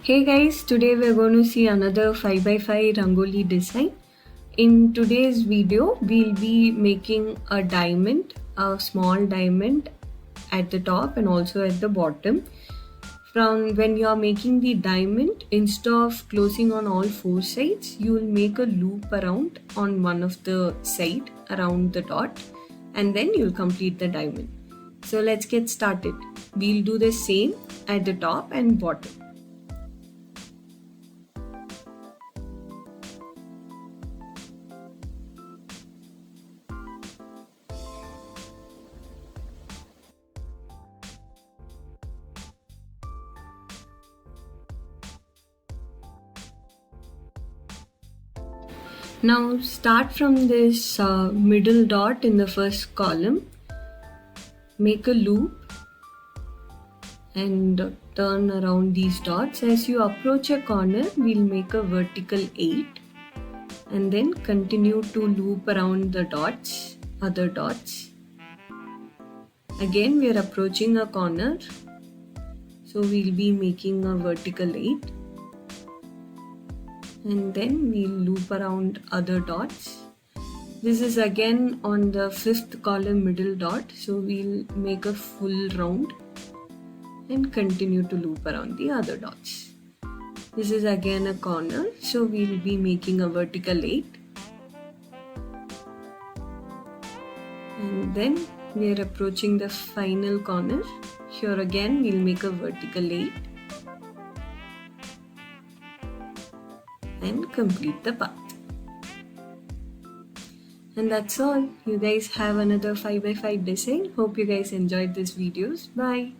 Hey guys, today we're going to see another 5x5 Rangoli design. In today's video, we'll be making a diamond, a small diamond at the top and also at the bottom. From when you're making the diamond, instead of closing on all four sides, you will make a loop around on one of the side around the dot and then you'll complete the diamond. So let's get started. We'll do the same at the top and bottom. Now start from this middle dot in the first column, make a loop and turn around these dots. As you approach a corner, we'll make a vertical 8 and then continue to loop around the dots, other dots. Again we are approaching a corner, so we'll be making a vertical 8. And then we'll loop around other dots. This is again on the fifth column middle dot, so we'll make a full round and continue to loop around the other dots. This is again a corner, so we'll be making a vertical 8. And then we are approaching the final corner. Here again we'll make a vertical 8. And complete the path. And that's all. You guys have another 5x5 design. Hope you guys enjoyed these videos. Bye.